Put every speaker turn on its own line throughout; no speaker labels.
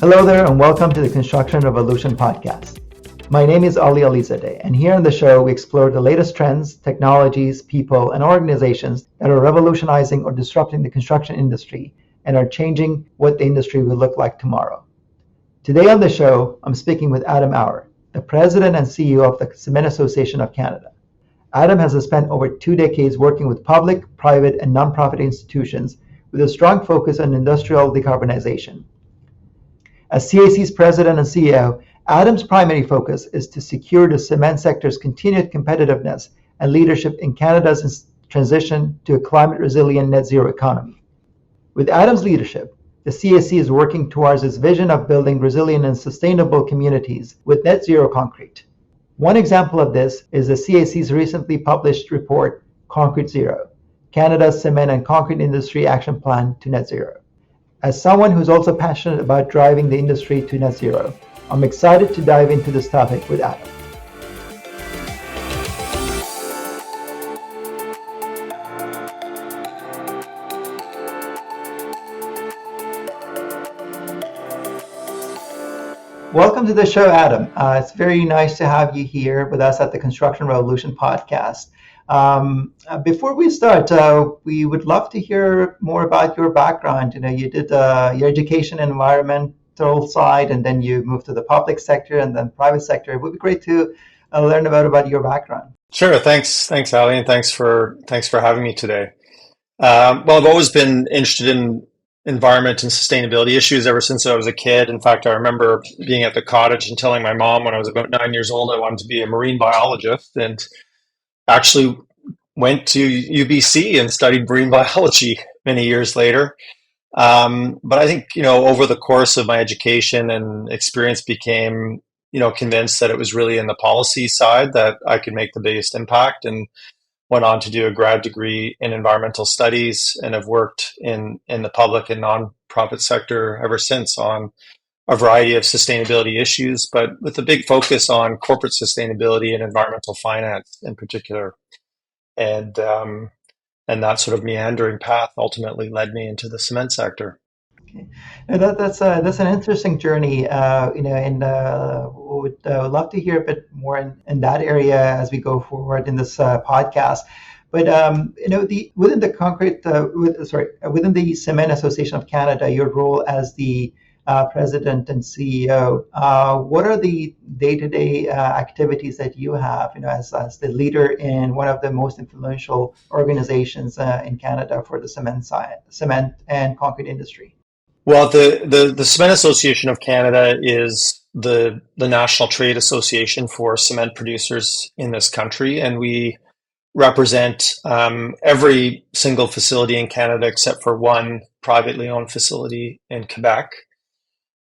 Hello there, and welcome to the Construction Revolution podcast. My name is Ali Alizadeh, and here on the show we explore the latest trends, technologies, people, and organizations that are revolutionizing or disrupting the construction industry and are changing what the industry will look like tomorrow. Today on the show, I'm speaking with Adam Auer, the President and CEO of the Cement Association of Canada. Adam has spent over 2 decades working with public, private, and nonprofit institutions with a strong focus on industrial decarbonization. As CAC's president and CEO, Adam's primary focus is to secure the cement sector's continued competitiveness and leadership in Canada's transition to a climate-resilient net zero economy. With Adam's leadership, the CAC is working towards its vision of building resilient and sustainable communities with net zero concrete. One example of this is the CAC's recently published report, Concrete Zero, Canada's Cement and Concrete Industry Action Plan to Net Zero. As someone who's also passionate about driving the industry to net zero, I'm excited to dive into this topic with Adam. Welcome to the show, Adam. It's very nice to have you here with us at the Construction Revolution podcast. Before we start, we would love to hear more about your background. You did your education in environmental side, and then you moved to the public sector and then private sector. It would be great to learn about your background.
Sure. Thanks, Ali, and thanks for having me today. Well, I've always been interested in environment and sustainability issues ever since I was a kid. In fact, I remember being at the cottage and telling my mom when I was about 9 years old I wanted to be a marine biologist, and actually went to UBC and studied marine biology many years later. But I think, over the course of my education and experience became, convinced that it was really in the policy side that I could make the biggest impact, and went on to do a grad degree in environmental studies, and have worked in the public and nonprofit sector ever since on a variety of sustainability issues, but with a big focus on corporate sustainability and environmental finance in particular. And that sort of meandering path ultimately led me into the cement sector.
Okay. That's an interesting journey, and would love to hear a bit more in that area as we go forward in this podcast. But within the Cement Association of Canada, your role as the president and CEO, what are the day-to-day activities that you have, as the leader in one of the most influential organizations in Canada for the cement and concrete industry?
Well, the Cement Association of Canada is the national trade association for cement producers in this country, and we represent every single facility in Canada except for one privately owned facility in Quebec.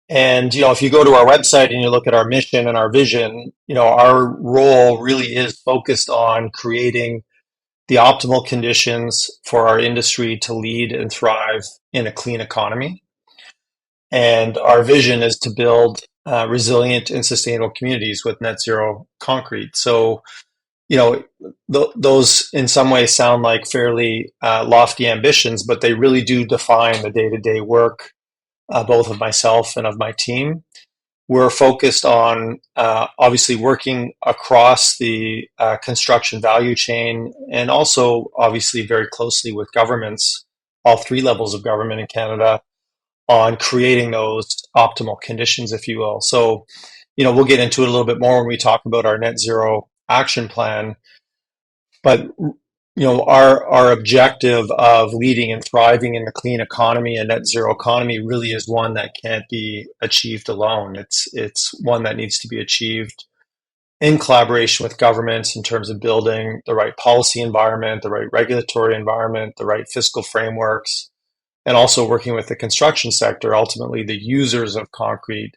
And, if you go to our website and you look at our mission and our vision, our role really is focused on creating the optimal conditions for our industry to lead and thrive in a clean economy. And our vision is to build resilient and sustainable communities with net zero concrete. So, those in some ways sound like fairly lofty ambitions, but they really do define the day-to-day work both of myself and of my team. We're focused on obviously working across the construction value chain, and also obviously very closely with governments, all three levels of government in Canada, on creating those optimal conditions, if you will. So, we'll get into it a little bit more when we talk about our net zero action plan. But our objective of leading and thriving in the clean economy and net zero economy really is one that can't be achieved alone. It's one that needs to be achieved in collaboration with governments in terms of building the right policy environment, the right regulatory environment, the right fiscal frameworks, and also working with the construction sector, ultimately the users of concrete,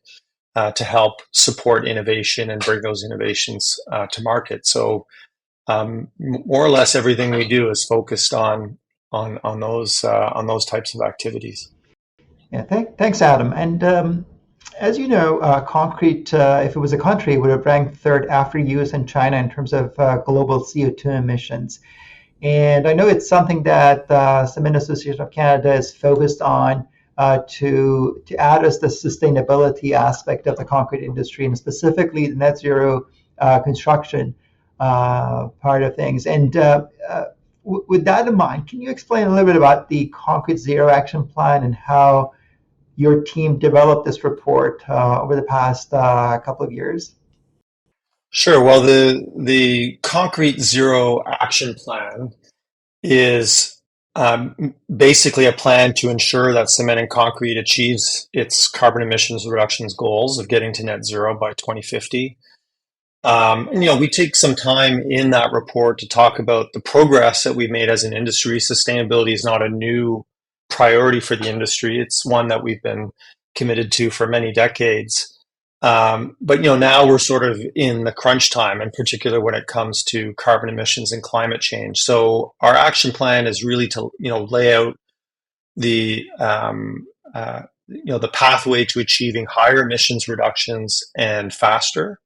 to help support innovation and bring those innovations to market. So more or less everything we do is focused on those types of activities.
Yeah, thanks, Adam. And as you know, concrete, if it was a country, would have ranked third after US and China in terms of global CO2 emissions. And I know it's something that the Cement Association of Canada is focused on to address the sustainability aspect of the concrete industry and specifically the net zero construction part of things. And with that in mind, can you explain a little bit about the Concrete Zero Action Plan and how your team developed this report over the past couple of years?
Sure. Well, the Concrete Zero Action Plan is basically a plan to ensure that cement and concrete achieves its carbon emissions reductions goals of getting to net zero by 2050. And, we take some time in that report to talk about the progress that we've made as an industry. Sustainability is not a new priority for the industry. It's one that we've been committed to for many decades. But now we're sort of in the crunch time, in particular when it comes to carbon emissions and climate change. So our action plan is really to lay out the the pathway to achieving higher emissions reductions and faster.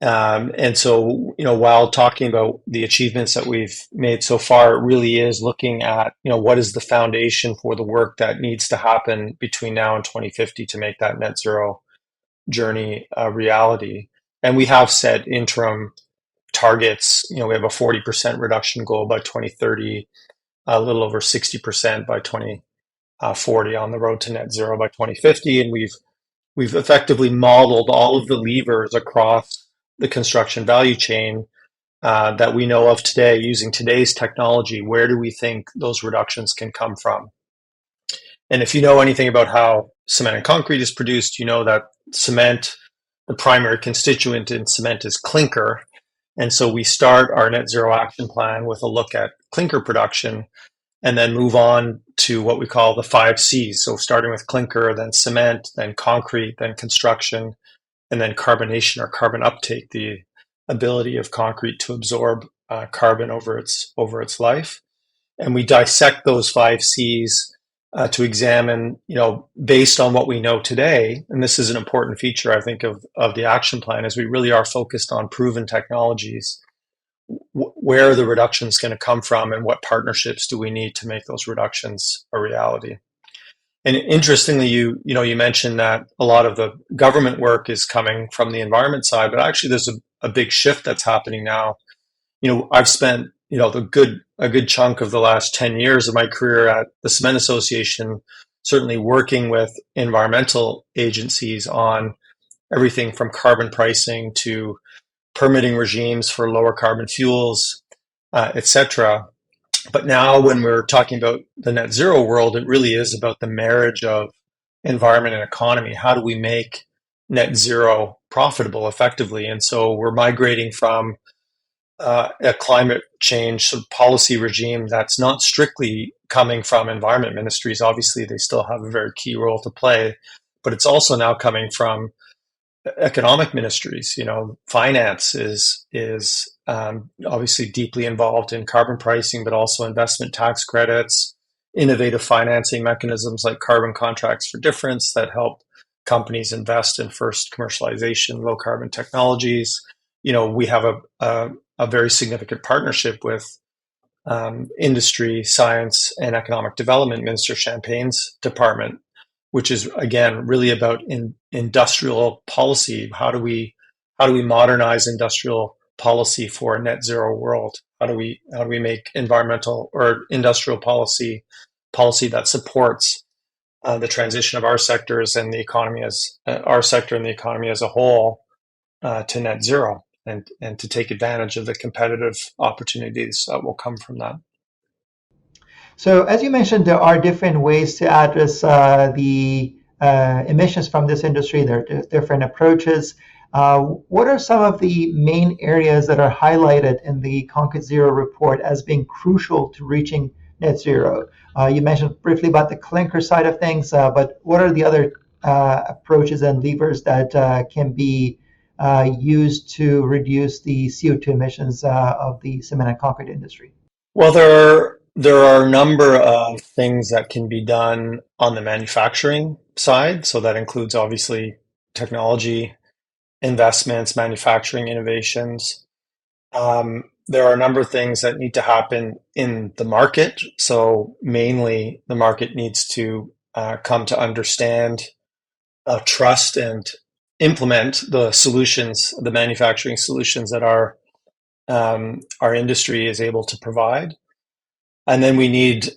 And so, while talking about the achievements that we've made so far, it really is looking at, what is the foundation for the work that needs to happen between now and 2050 to make that net zero journey a reality. And we have set interim targets. We have a 40% reduction goal by 2030, a little over 60% by 2040 on the road to net zero by 2050. And we've effectively modeled all of the levers across the construction value chain that we know of today using today's technology. Where do we think those reductions can come from? And if you know anything about how cement and concrete is produced, you know that cement, the primary constituent in cement is clinker. And so we start our net zero action plan with a look at clinker production and then move on to what we call the 5 Cs. So starting with clinker, then cement, then concrete, then construction, and then carbonation or carbon uptake, the ability of concrete to absorb carbon over its life. And we dissect those 5 Cs to examine, based on what we know today. And this is an important feature, I think, of the action plan, is we really are focused on proven technologies. Where are the reductions going to come from, and what partnerships do we need to make those reductions a reality? And interestingly, you mentioned that a lot of the government work is coming from the environment side, but actually there's a big shift that's happening now. I've spent a good chunk of the last 10 years of my career at the Cement Association, certainly working with environmental agencies on everything from carbon pricing to permitting regimes for lower carbon fuels, etc. But now when we're talking about the net zero world, it really is about the marriage of environment and economy. How do we make net zero profitable effectively? And so we're migrating from a climate change sort of policy regime that's not strictly coming from environment ministries. Obviously, they still have a very key role to play, but it's also now coming from economic ministries. Finance is obviously deeply involved in carbon pricing, but also investment tax credits, innovative financing mechanisms like carbon contracts for difference that help companies invest in first commercialization, low carbon technologies. We have a very significant partnership with Industry, Science, and Economic Development Minister Champagne's department, which is again really about industrial policy. How do we modernize industrial policy for a net zero world? How do we make environmental or industrial policy that supports the transition of our sectors and the economy as our sector and the economy as a whole to net zero, and to take advantage of the competitive opportunities that will come from that.
So, as you mentioned, there are different ways to address the emissions from this industry. There are different approaches. What are some of the main areas that are highlighted in the Concrete Zero report as being crucial to reaching net zero? You mentioned briefly about the clinker side of things, but what are the other approaches and levers that can be used to reduce the CO2 emissions of the cement and concrete industry?
Well, there are a number of things that can be done on the manufacturing side. So that includes obviously technology, investments, manufacturing innovations. There are a number of things that need to happen in the market. So mainly the market needs to come to understand, trust, and implement the solutions, the manufacturing solutions that our industry is able to provide. And then we need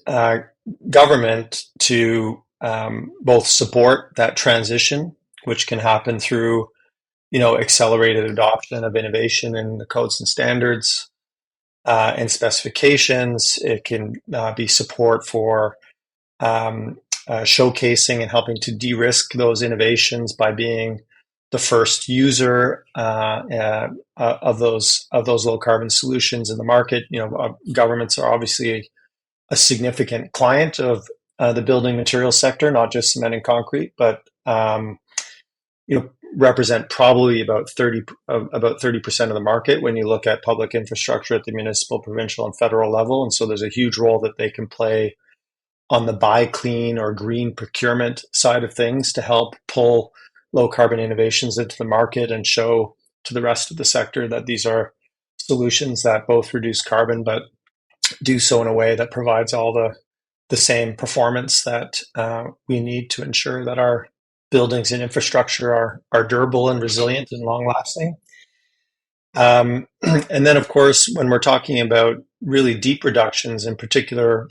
government to both support that transition, which can happen through, accelerated adoption of innovation in the codes and standards and specifications. It can be support for showcasing and helping to de-risk those innovations by being the first user of those low carbon solutions in the market. Governments are obviously a significant client of the building materials sector, not just cement and concrete, but represent probably about 30% of the market when you look at public infrastructure at the municipal, provincial, and federal level. And so there's a huge role that they can play on the buy clean or green procurement side of things to help pull low carbon innovations into the market and show to the rest of the sector that these are solutions that both reduce carbon but do so in a way that provides all the same performance that we need to ensure that our buildings and infrastructure are durable and resilient and long lasting. And then, of course, when we're talking about really deep reductions, in particular,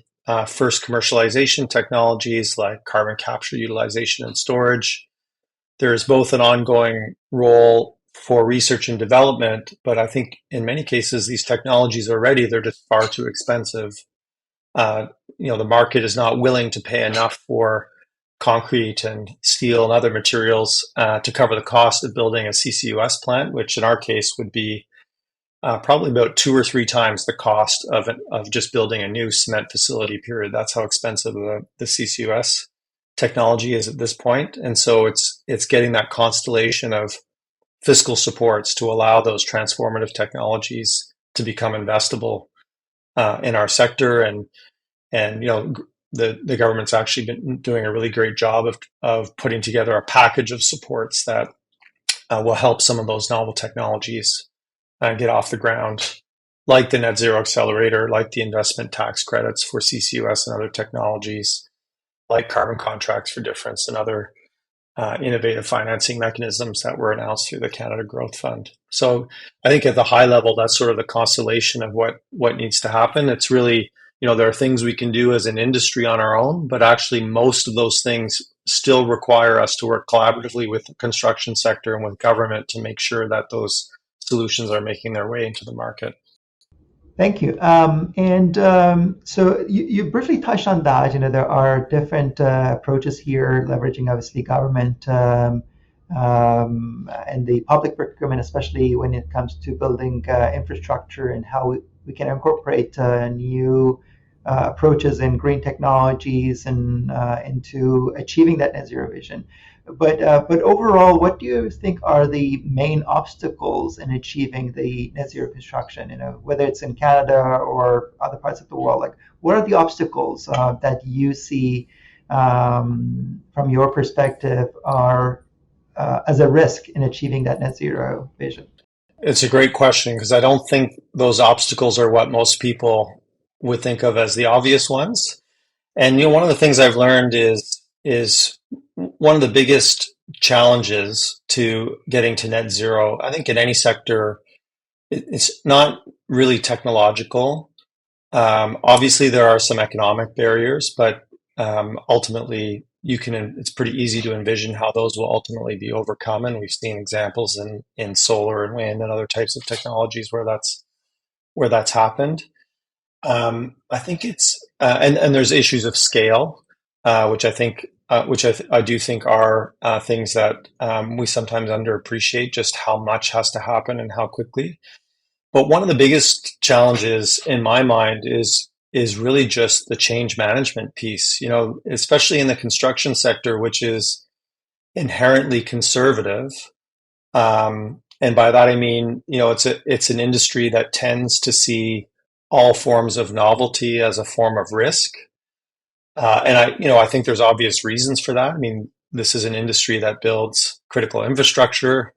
first commercialization technologies like carbon capture, utilization, and storage, there's both an ongoing role for research and development, but I think in many cases, these technologies are ready. They're just far too expensive. The market is not willing to pay enough for concrete and steel and other materials to cover the cost of building a CCUS plant, which in our case would be probably about 2 or 3 times the cost of just building a new cement facility, period. That's how expensive the CCUS technology is at this point. And so it's getting that constellation of fiscal supports to allow those transformative technologies to become investable in our sector. And the government's actually been doing a really great job of putting together a package of supports that will help some of those novel technologies get off the ground, like the Net Zero Accelerator, like the investment tax credits for CCUS and other technologies, like carbon contracts for difference and other innovative financing mechanisms that were announced through the Canada Growth Fund. So I think at the high level, that's sort of the constellation of what needs to happen. It's really, there are things we can do as an industry on our own, but actually most of those things still require us to work collaboratively with the construction sector and with government to make sure that those solutions are making their way into the market.
Thank you. So you briefly touched on that. There are different approaches here, leveraging obviously government and the public procurement, especially when it comes to building infrastructure and how we can incorporate new approaches in green technologies and into achieving that net zero vision. But overall, what do you think are the main obstacles in achieving the net zero construction? Whether it's in Canada or other parts of the world, like what are the obstacles that you see from your perspective are as a risk in achieving that net zero vision?
It's a great question because I don't think those obstacles are what most people would think of as the obvious ones. And one of the things I've learned is one of the biggest challenges to getting to net zero, I think in any sector, it's not really technological. Obviously, there are some economic barriers, but ultimately, it's pretty easy to envision how those will ultimately be overcome. And we've seen examples in solar and wind and other types of technologies where that's happened. I think it's and there's issues of scale, which I do think are things that we sometimes underappreciate, just how much has to happen and how quickly. But one of the biggest challenges in my mind is really just the change management piece. Especially in the construction sector, which is inherently conservative. And by that I mean, it's an industry that tends to see all forms of novelty as a form of risk. And I think there's obvious reasons for that. I mean, this is an industry that builds critical infrastructure.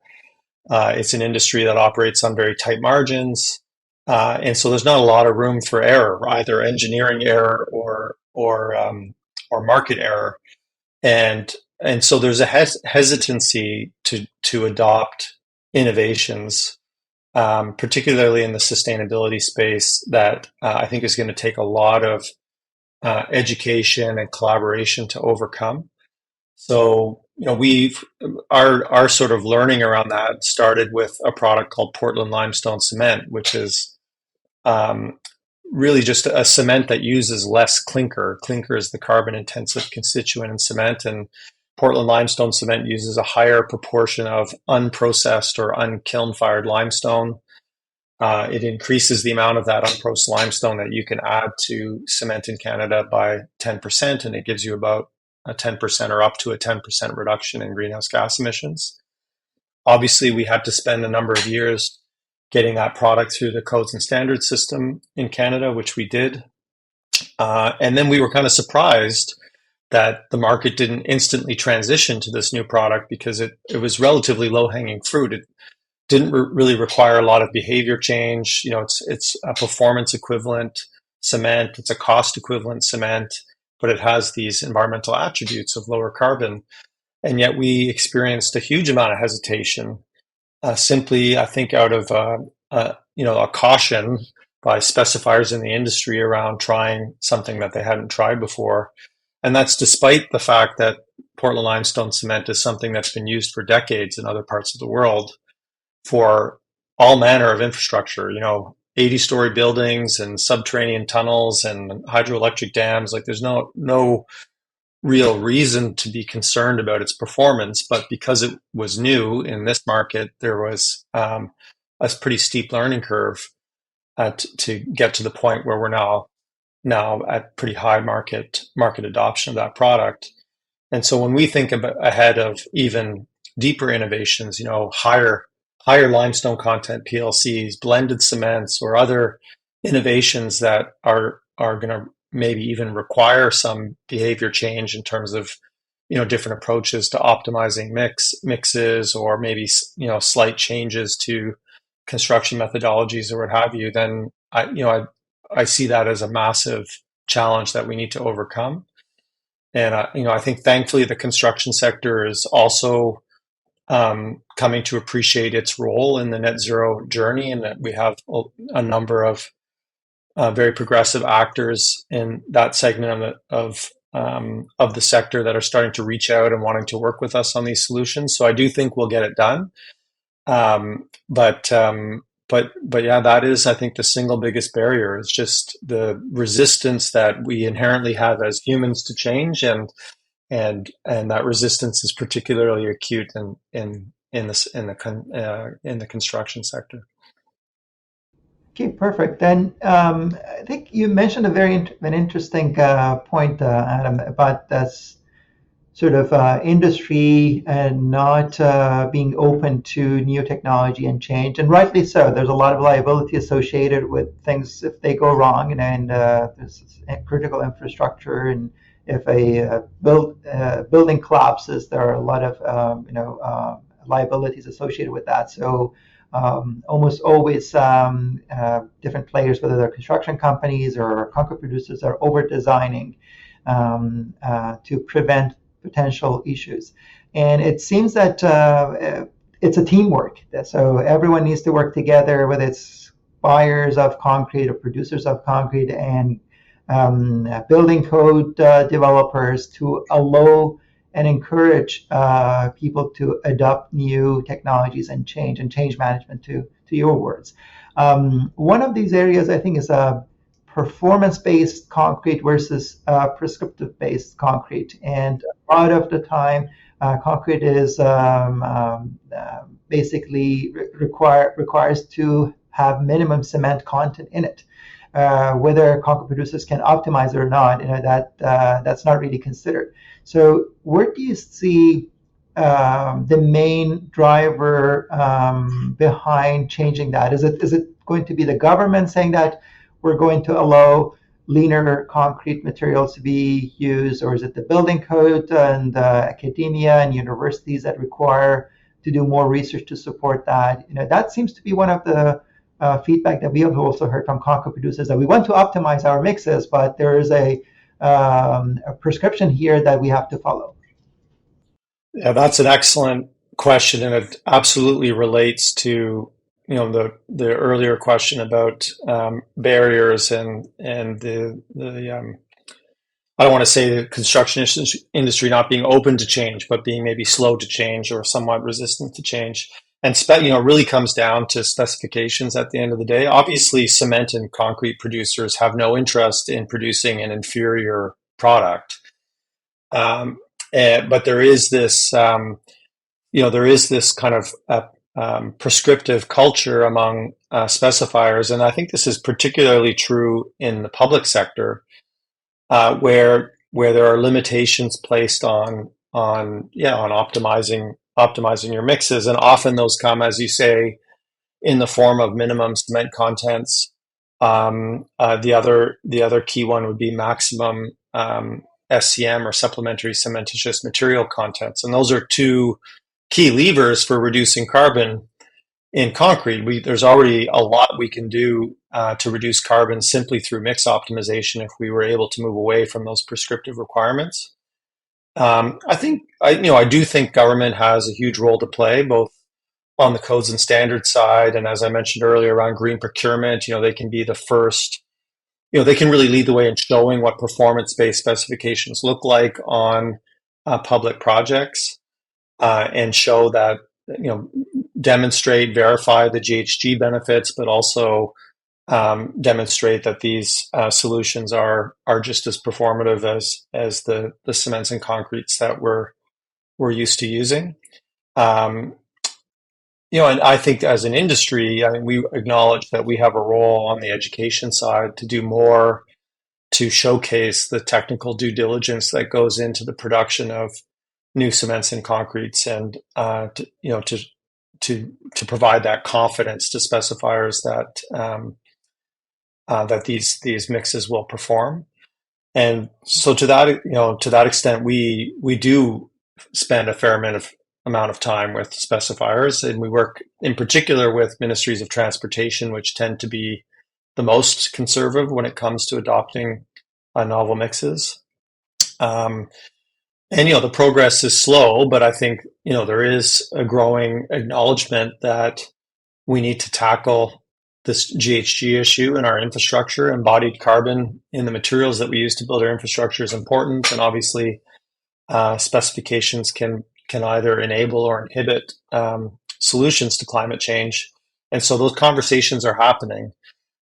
It's an industry that operates on very tight margins. And so there's not a lot of room for error, either engineering error or market error. and so there's a hesitancy to adopt innovations, particularly in the sustainability space, that I think is going to take a lot of education and collaboration to overcome. So, our sort of learning around that started with a product called Portland limestone cement, which is um, really just a cement that uses less clinker. Clinker is the carbon intensive constituent in cement, and Portland limestone cement uses a higher proportion of unprocessed or unkiln fired limestone. It increases the amount of that unprocessed limestone that you can add to cement in Canada by 10%, and it gives you about a 10% or up to a 10% reduction in greenhouse gas emissions. Obviously, we had to spend a number of years getting that product through the codes and standards system in Canada, which we did. And then we were kind of surprised that the market didn't instantly transition to this new product because it was relatively low hanging fruit. It didn't really require a lot of behavior change. It's a performance equivalent cement. It's a cost equivalent cement, but it has these environmental attributes of lower carbon. And yet we experienced a huge amount of hesitation, simply, I think, out of a caution by specifiers in the industry around trying something that they hadn't tried before. And that's despite the fact that Portland limestone cement is something that's been used for decades in other parts of the world for all manner of infrastructure, 80-story buildings and subterranean tunnels and hydroelectric dams. Like, there's no real reason to be concerned about its performance, but because it was new in this market, there was a pretty steep learning curve to get to the point where we're now at pretty high market adoption of that product. And so when we think about ahead of even deeper innovations, higher limestone content PLCs, blended cements, or other innovations that are going to maybe even require some behavior change in terms of different approaches to optimizing mixes, or maybe slight changes to construction methodologies or what have you, then I see that as a massive challenge that we need to overcome. And I think thankfully the construction sector is also coming to appreciate its role in the net zero journey, and that we have a number of very progressive actors in that segment of the sector that are starting to reach out and wanting to work with us on these solutions. So I do think we'll get it done. But yeah, that is, I think, the single biggest barrier is just the resistance that we inherently have as humans to change, and that resistance is particularly acute in the construction sector.
Okay, perfect. Then I think you mentioned an interesting point, Adam, about this sort of industry and not being open to new technology and change, and rightly so. There's a lot of liability associated with things if they go wrong, and there's critical infrastructure, and if a building collapses, there are a lot of liabilities associated with that. So almost always different players, whether they're construction companies or concrete producers, are over designing to prevent potential issues. And it seems that it's a teamwork. So everyone needs to work together, whether it's buyers of concrete or producers of concrete, and building code developers, to allow and encourage people to adopt new technologies and change management, to your words. One of these areas, I think, is performance-based concrete versus prescriptive-based concrete. And a lot of the time, concrete is basically requires to have minimum cement content in it. Whether concrete producers can optimize it or not, that's not really considered. So where do you see the main driver behind changing that? Is it going to be the government saying that we're going to allow leaner concrete materials to be used, or is it the building code and academia and universities that require to do more research to support that? That seems to be one of the feedback that we have also heard from concrete producers, that we want to optimize our mixes, but there is a prescription here that we have to follow.
Yeah, that's an excellent question, and it absolutely relates to the earlier question about barriers and the I don't want to say the construction industry not being open to change, but being maybe slow to change or somewhat resistant to change. And really comes down to specifications at the end of the day. Obviously, cement and concrete producers have no interest in producing an inferior product, um, but there is this kind of prescriptive culture among specifiers, and I think this is particularly true in the public sector, where there are limitations placed on optimizing your mixes, and often those come, as you say, in the form of minimum cement contents. The other key one would be maximum SCM, or supplementary cementitious material contents, and those are two key levers for reducing carbon in concrete. There's already a lot we can do to reduce carbon simply through mix optimization if we were able to move away from those prescriptive requirements. I do think government has a huge role to play, both on the codes and standards side, and as I mentioned earlier around green procurement. They can be the first. They can really lead the way in showing what performance-based specifications look like on public projects, and show that, demonstrate, verify the GHG benefits, but also demonstrate that these solutions are just as performative as the cements and concretes that we're used to using. Um, and I think as an industry, I mean, we acknowledge that we have a role on the education side to do more to showcase the technical due diligence that goes into the production of new cements and concretes, and to provide that confidence to specifiers that these mixes will perform. And so to that extent, we do spend a fair amount of time with specifiers, and we work in particular with ministries of transportation, which tend to be the most conservative when it comes to adopting novel mixes. And the progress is slow, but I think there is a growing acknowledgement that we need to tackle this GHG issue in our infrastructure. Embodied carbon in the materials that we use to build our infrastructure is important, and obviously specifications can either enable or inhibit solutions to climate change, and so those conversations are happening.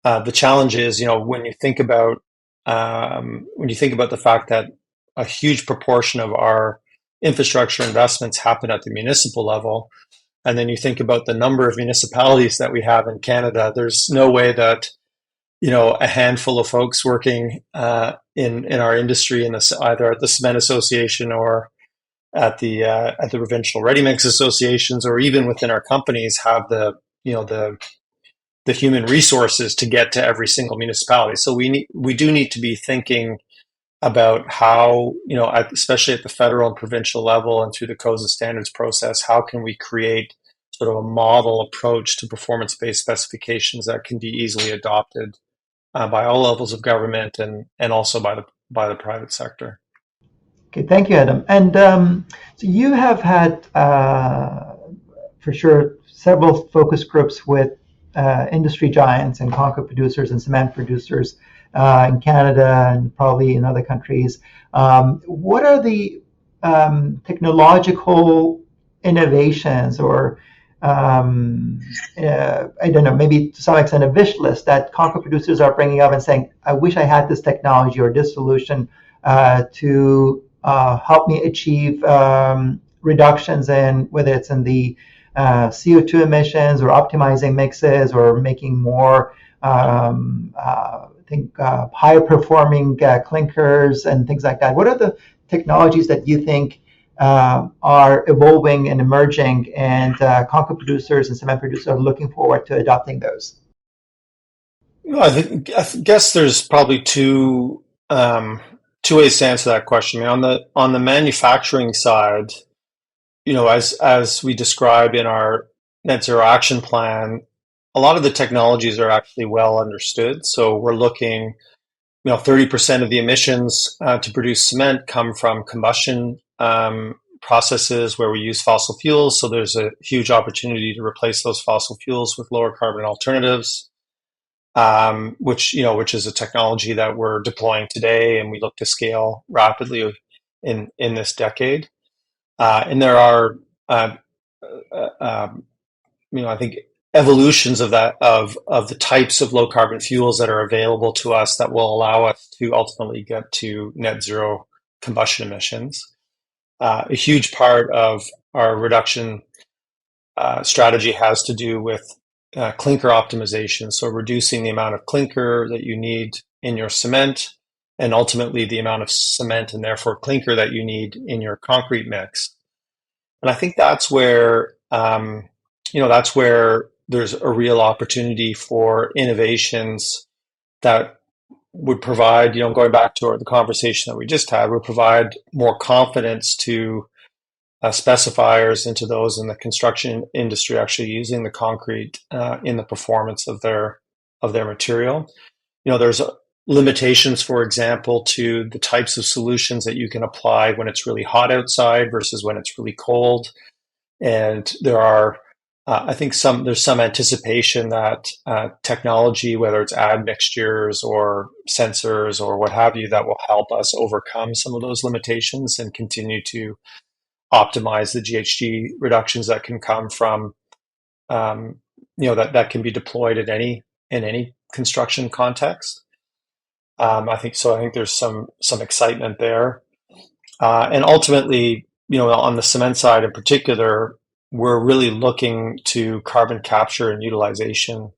The challenge is, when you think about the fact that a huge proportion of our infrastructure investments happen at the municipal level, and then you think about the number of municipalities that we have in Canada, there's no way that a handful of folks working in our industry, either at the Cement Association or at the provincial ready mix associations, or even within our companies, have the human resources to get to every single municipality. So we do need to be thinking about how, especially at the federal and provincial level and through the codes and standards process, how can we create sort of a model approach to performance-based specifications that can be easily adopted by all levels of government, and also by the private sector.
Okay, thank you, Adam. And so you have had, for sure, several focus groups with industry giants and concrete producers and cement producers in Canada and probably in other countries. What are the technological innovations, or I don't know, maybe to some extent a wish list that concrete producers are bringing up and saying, I wish I had this technology or this solution to help me achieve reductions in, whether it's in the CO2 emissions, or optimizing mixes, or making more higher performing clinkers and things like that. What are the technologies that you think are evolving and emerging, and concrete producers and cement producers are looking forward to adopting those?
I guess there's probably two ways to answer that question. I mean, on the manufacturing side, as we describe in our net zero action plan, a lot of the technologies are actually well understood. So we're looking, 30% of the emissions to produce cement come from combustion processes where we use fossil fuels. So there's a huge opportunity to replace those fossil fuels with lower carbon alternatives, which is a technology that we're deploying today, and we look to scale rapidly in this decade. And there are, I think evolutions of that of the types of low carbon fuels that are available to us that will allow us to ultimately get to net zero combustion emissions. A huge part of our reduction strategy has to do with clinker optimization, so reducing the amount of clinker that you need in your cement, and ultimately the amount of cement and therefore clinker that you need in your concrete mix. And I think that's where there's a real opportunity for innovations that would provide, going back to the conversation that we just had, would provide more confidence to specifiers and to those in the construction industry actually using the concrete in the performance of their material. There's limitations, for example, to the types of solutions that you can apply when it's really hot outside versus when it's really cold. And there are, I think there's some anticipation that technology, whether it's admixtures or sensors or what have you, that will help us overcome some of those limitations and continue to optimize the GHG reductions that can come from, that can be deployed in any construction context. I think so. I think there's some excitement there, and ultimately, on the cement side in particular, we're really looking to carbon capture and utilization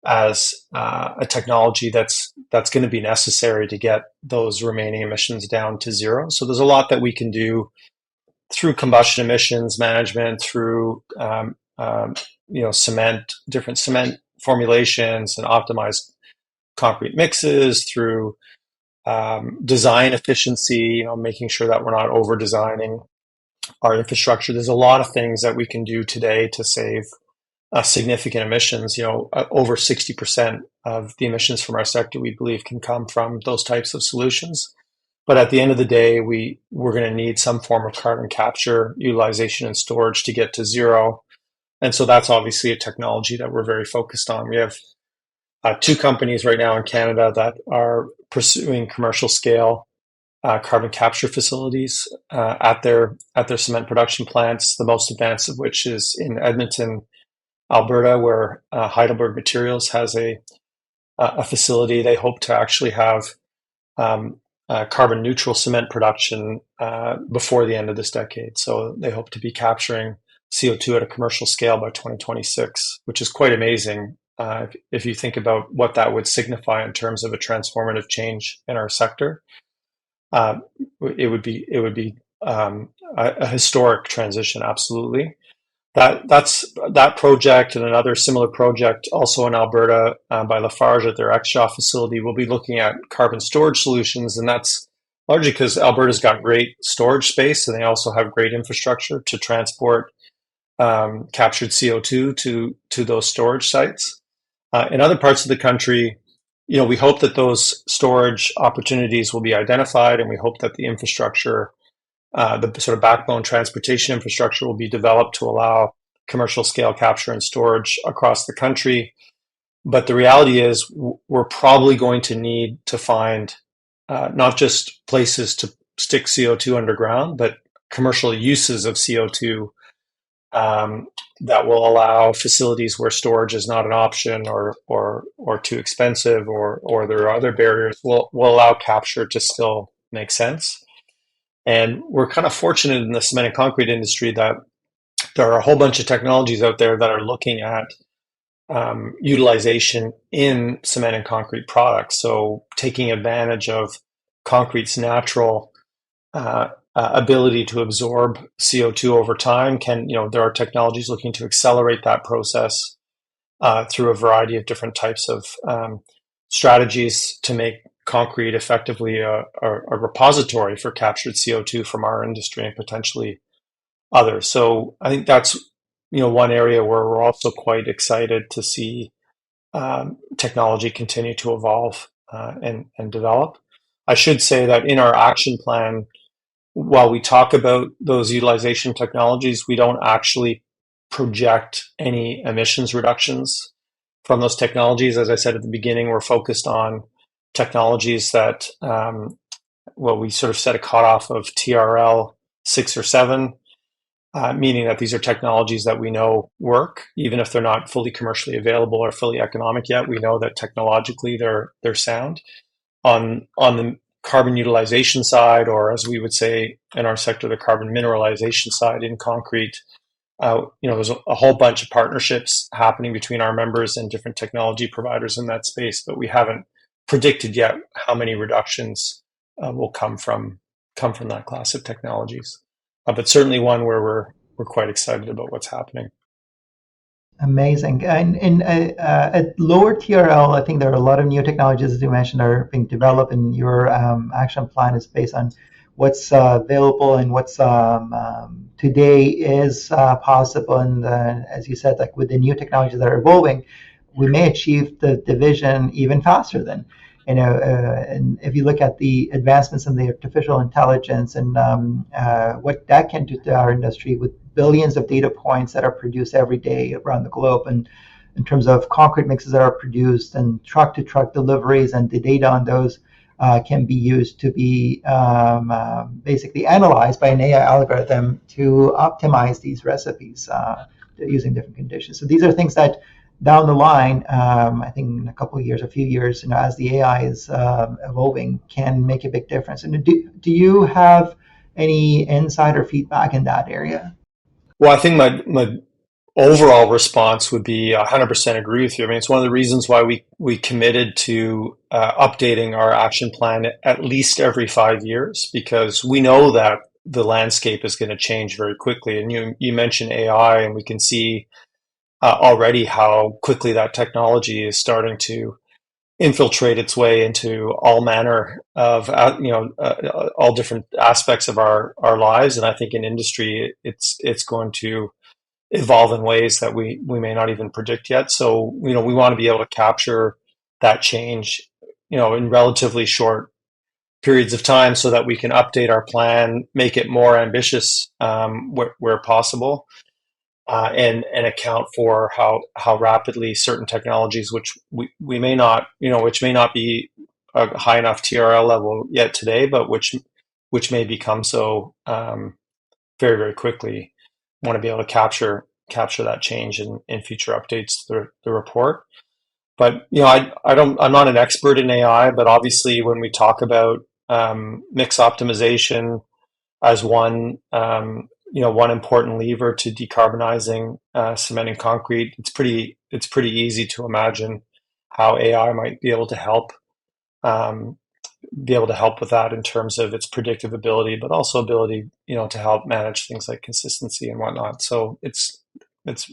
as a technology that's going to be necessary to get those remaining emissions down to zero. So there's a lot that we can do through combustion emissions management, through different cement formulations and optimized concrete mixes, through design efficiency, making sure that we're not over designing our infrastructure. There's a lot of things that we can do today to save significant emissions. Over 60% of the emissions from our sector, we believe, can come from those types of solutions. But at the end of the day, we're going to need some form of carbon capture, utilization, and storage to get to zero. And so that's obviously a technology that we're very focused on. We have two companies right now in Canada that are pursuing commercial scale carbon capture facilities at their cement production plants. The most advanced of which is in Edmonton, Alberta, where Heidelberg Materials has a facility. They hope to actually have carbon neutral cement production before the end of this decade. So they hope to be capturing CO2 at a commercial scale by 2026, which is quite amazing if you think about what that would signify in terms of a transformative change in our sector. It would be a historic transition, absolutely. That project and another similar project also in Alberta by Lafarge at their Exshaw facility will be looking at carbon storage solutions, and that's largely because Alberta's got great storage space and they also have great infrastructure to transport captured CO2 to those storage sites. In other parts of the country, we hope that those storage opportunities will be identified, and we hope that the infrastructure, the sort of backbone transportation infrastructure, will be developed to allow commercial scale capture and storage across the country. But the reality is we're probably going to need to find not just places to stick CO2 underground, but commercial uses of CO2 that will allow facilities where storage is not an option or too expensive or there are other barriers will allow capture to still make sense. And we're kind of fortunate in the cement and concrete industry that there are a whole bunch of technologies out there that are looking at utilization in cement and concrete products. So taking advantage of concrete's natural ability to absorb CO2 over time there are technologies looking to accelerate that process through a variety of different types of strategies to make concrete effectively a repository for captured CO2 from our industry and potentially others. So I think that's one area where we're also quite excited to see technology continue to evolve and develop. I should say that in our action plan, while we talk about those utilization technologies, we don't actually project any emissions reductions from those technologies. As I said at the beginning, we're focused on technologies that, well, we sort of set a cutoff of TRL 6 or 7, meaning that these are technologies that we know work, even if they're not fully commercially available or fully economic yet. We know that technologically they're sound. On the carbon utilization side, or as we would say in our sector, the carbon mineralization side in concrete, there's a whole bunch of partnerships happening between our members and different technology providers in that space, but we haven't predicted yet how many reductions will come from that class of technologies. But certainly one where we're quite excited about what's happening.
Amazing. And at lower TRL, I think there are a lot of new technologies, as you mentioned, are being developed, and your action plan is based on what's available and what's today is possible. And as you said, like with the new technologies that are evolving, we may achieve the division even faster than. And if you look at the advancements in the artificial intelligence and what that can do to our industry with billions of data points that are produced every day around the globe, and in terms of concrete mixes that are produced and truck to truck deliveries, and the data on those can be used to be basically analyzed by an AI algorithm to optimize these recipes using different conditions. So these are things that down the line, I think in a couple of years, a few years, as the AI is evolving, can make a big difference. And do you have any insight or feedback in that area?
Well, I think my overall response would be 100% agree with you. I mean, it's one of the reasons why we committed to updating our action plan at least every 5 years, because we know that the landscape is going to change very quickly. And you mentioned AI, and we can see already how quickly that technology is starting to infiltrate its way into all manner of all different aspects of our lives. And I think in industry, it's going to evolve in ways that we may not even predict yet. So we want to be able to capture that change in relatively short periods of time, so that we can update our plan, make it more ambitious where possible, and account for how rapidly certain technologies, which we may not, which may not be a high enough TRL level yet today, but which may become so very, very quickly. Want to be able to capture that change in future updates to the report. But I'm not an expert in AI, but obviously when we talk about mix optimization as one important lever to decarbonizing cement and concrete, it's pretty easy to imagine how AI might um, be able to help with that in terms of its predictive ability, but also ability, to help manage things like consistency and whatnot. So it's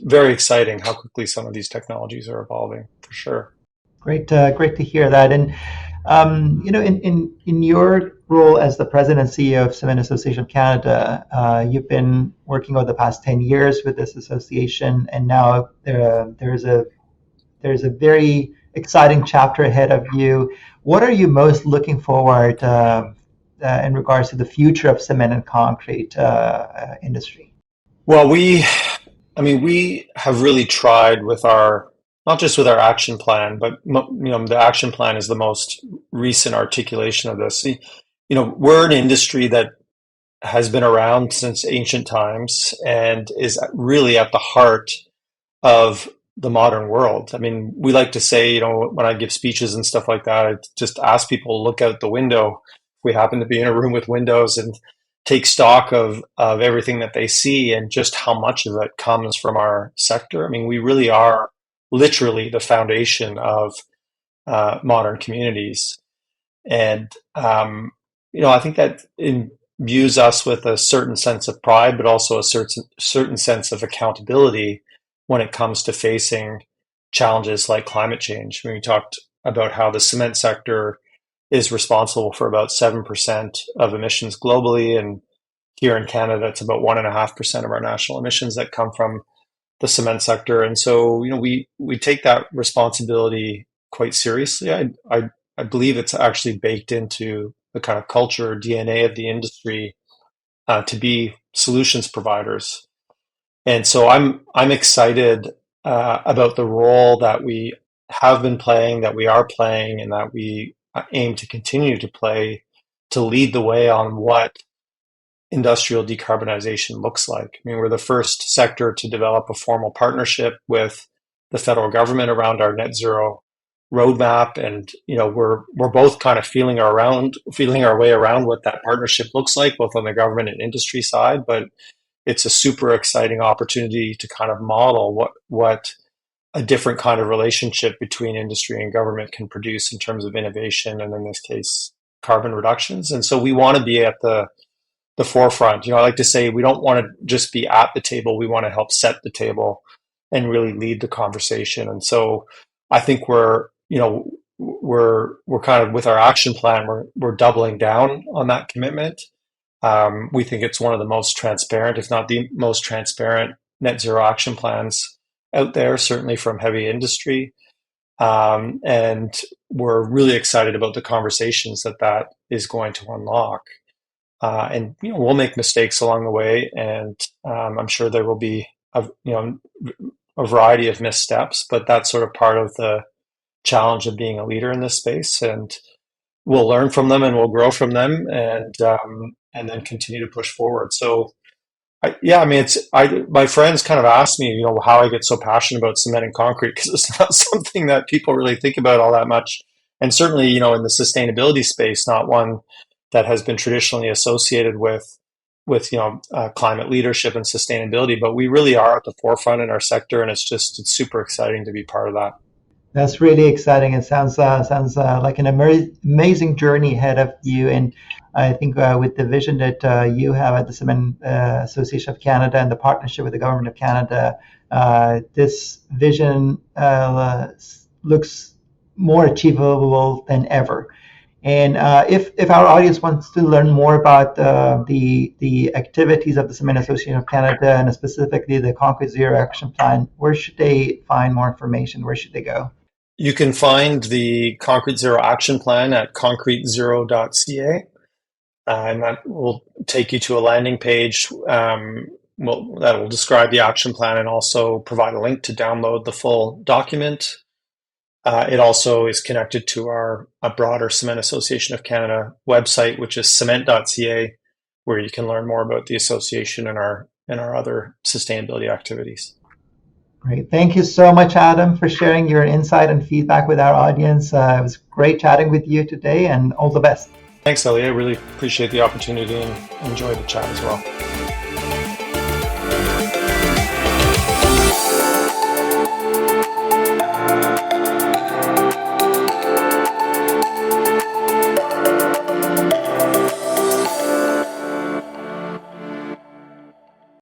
very exciting how quickly some of these technologies are evolving, for sure.
Great to hear that. And in your role as the president and CEO of Cement Association of Canada, you've been working over the past 10 years with this association, and now there's a very exciting chapter ahead of you. What are you most looking forward in regards to the future of cement and concrete industry?
Well, we have really tried with not just with our action plan, but the action plan is the most recent articulation of this. We're an industry that has been around since ancient times and is really at the heart of the modern world. I mean, we like to say, when I give speeches and stuff like that, I just ask people to look out the window. We happen to be in a room with windows, and take stock of everything that they see and just how much of it comes from our sector. I mean, we really are literally the foundation of modern communities. And, I think that imbues us with a certain sense of pride, but also a certain sense of accountability when it comes to facing challenges like climate change. When we talked about how the cement sector is responsible for about 7% of emissions globally, and here in Canada, it's about 1.5% of our national emissions that come from the cement sector. And so, we take that responsibility quite seriously. I believe it's actually baked into the kind of culture or DNA of the industry to be solutions providers. And so I'm excited about the role that we have been playing, that we are playing, and that we aim to continue to play to lead the way on what industrial decarbonization looks like. I mean, we're the first sector to develop a formal partnership with the federal government around our net zero roadmap, and we're both kind of feeling our way around what that partnership looks like, both on the government and industry side. But it's a super exciting opportunity to kind of model what a different kind of relationship between industry and government can produce in terms of innovation, and in this case, carbon reductions. And so we want to be at the forefront. I like to say we don't want to just be at the table. We want to help set the table and really lead the conversation. And so I think we're kind of, with our action plan, we're doubling down on that commitment. We think it's one of the most transparent, if not the most transparent, net zero action plans out there, certainly from heavy industry. And we're really excited about the conversations that is going to unlock. And we'll make mistakes along the way, and I'm sure there will be a variety of missteps, but that's sort of part of the challenge of being a leader in this space. And we'll learn from them, and we'll grow from them, and then continue to push forward. So, my friends kind of ask me, how I get so passionate about cement and concrete, because it's not something that people really think about all that much, and certainly, in the sustainability space, not one that has been traditionally associated with climate leadership and sustainability. But we really are at the forefront in our sector, and it's super exciting to be part of that.
That's really exciting. It sounds like an amazing journey ahead of you. And I think with the vision that you have at the Cement Association of Canada and the partnership with the Government of Canada, this vision looks more achievable than ever. And if our audience wants to learn more about the activities of the Cement Association of Canada, and specifically the Concrete Zero Action Plan, where should they find more information? Where should they go?
You can find the Concrete Zero Action Plan at concretezero.ca, and that will take you to a landing page that will describe the action plan and also provide a link to download the full document. It also is connected to a broader Cement Association of Canada website, which is cement.ca, where you can learn more about the association and our other sustainability activities.
Great. Thank you so much, Adam, for sharing your insight and feedback with our audience. It was great chatting with you today, and all the best.
Thanks, Ellie. I really appreciate the opportunity and enjoyed the chat as well.